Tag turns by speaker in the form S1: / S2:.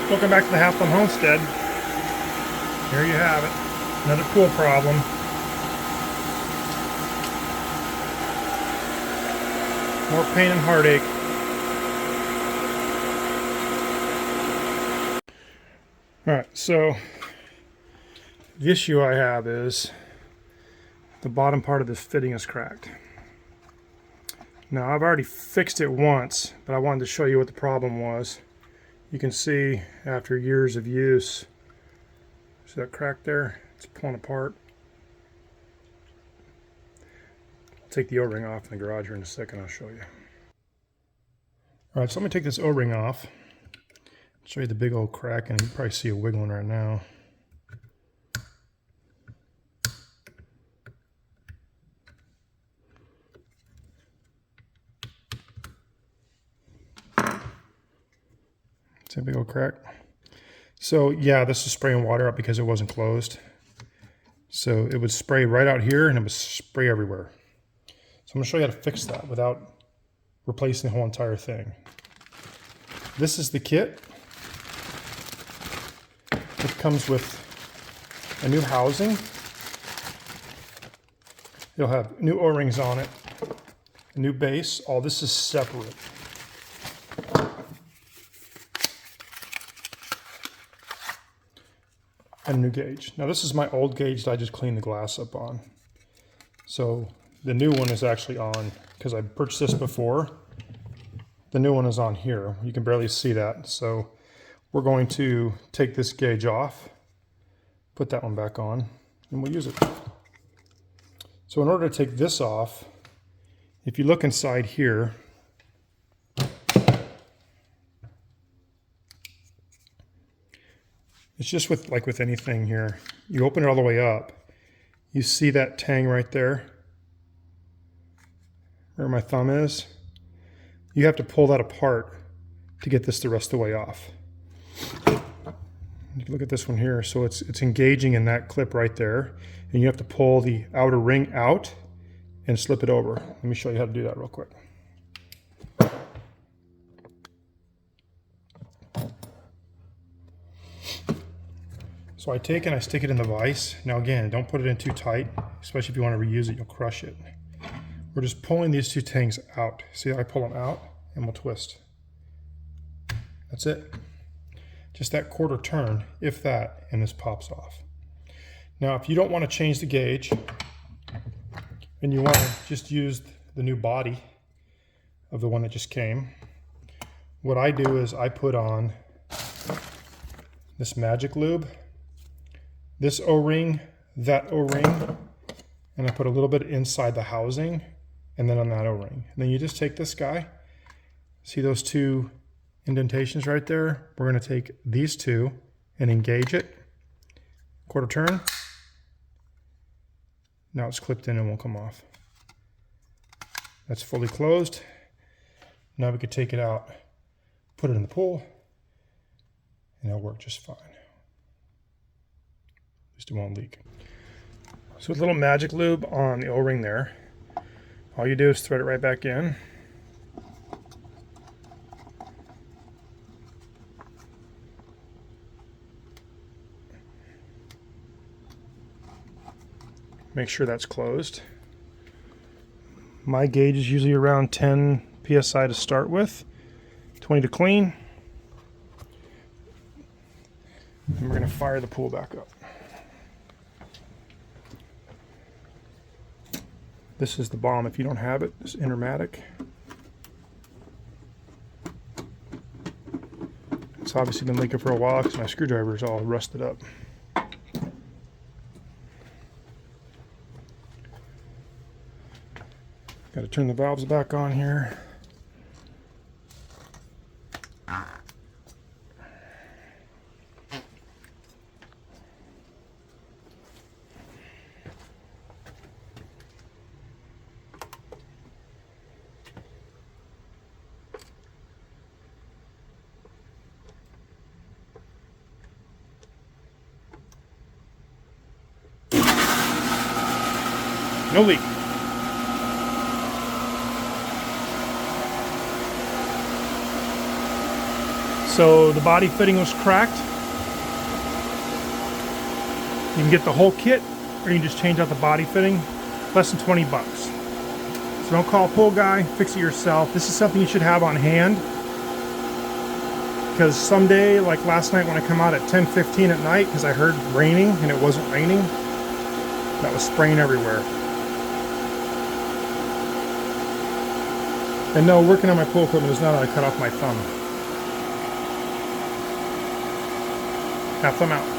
S1: Welcome back to the Halfland Homestead. Here you have it. Another pool problem. More pain and heartache. Alright, so the issue I have is the bottom part of this fitting is cracked. Now I've already fixed it once, but I wanted to show you what the problem was. You can see after years of use, see that crack there? It's pulling apart. I'll take the O-ring off in the garage here in a second, I'll show you. Alright, so let me take this O-ring off. Show you the big old crack, and you can probably see it wiggling right now. See a big old crack? So yeah, this is spraying water up because it wasn't closed. So it would spray right out here and it would spray everywhere. So I'm going to show you how to fix that without replacing the whole entire thing. This is the kit. It comes with a new housing. You'll have new O-rings on it, a new base. All this is separate. And a new gauge. Now this is my old gauge that I just cleaned the glass up on. So the new one is actually on, because I purchased this before. The new one is on here. You can barely see that. So we're going to take this gauge off, put that one back on, and we'll use it. So in order to take this off, if you look inside here, it's just like with anything here. You open it all the way up. You see that tang right there? Where my thumb is? You have to pull that apart to get this the rest of the way off. You can look at this one here. So it's engaging in that clip right there. And you have to pull the outer ring out and slip it over. Let me show you how to do that real quick. So I take and I stick it in the vise. Now again, don't put it in too tight, especially if you want to reuse it, you'll crush it. We're just pulling these two tangs out. See how I pull them out and we'll twist. That's it. Just that quarter turn, if that, and this pops off. Now if you don't want to change the gauge and you want to just use the new body of the one that just came, what I do is I put on this magic lube, this O-ring, that O-ring, and I put a little bit inside the housing and then on that O-ring. And then you just take this guy, see those two indentations right there? We're going to take these two and engage it, quarter turn. Now it's clipped in and won't come off. That's fully closed. Now we could take it out, put it in the pool, and it'll work just fine. Just it won't leak. So with a little magic lube on the O-ring there, all you do is thread it right back in. Make sure that's closed. My gauge is usually around 10 psi to start with, 20 to clean. And we're going to fire the pool back up. This is the bomb if you don't have it, this Intermatic. It's obviously been leaking for a while because my screwdriver is all rusted up. Got to turn the valves back on here. No leak. So the body fitting was cracked. You can get the whole kit, or you can just change out the body fitting. Less than 20 bucks. So don't call a pool guy, fix it yourself. This is something you should have on hand. Because someday, like last night when I come out at 10:15 at night, because I heard raining and it wasn't raining, that was spraying everywhere. And no, working on my pool equipment is not how I cut off my thumb. Half thumb out.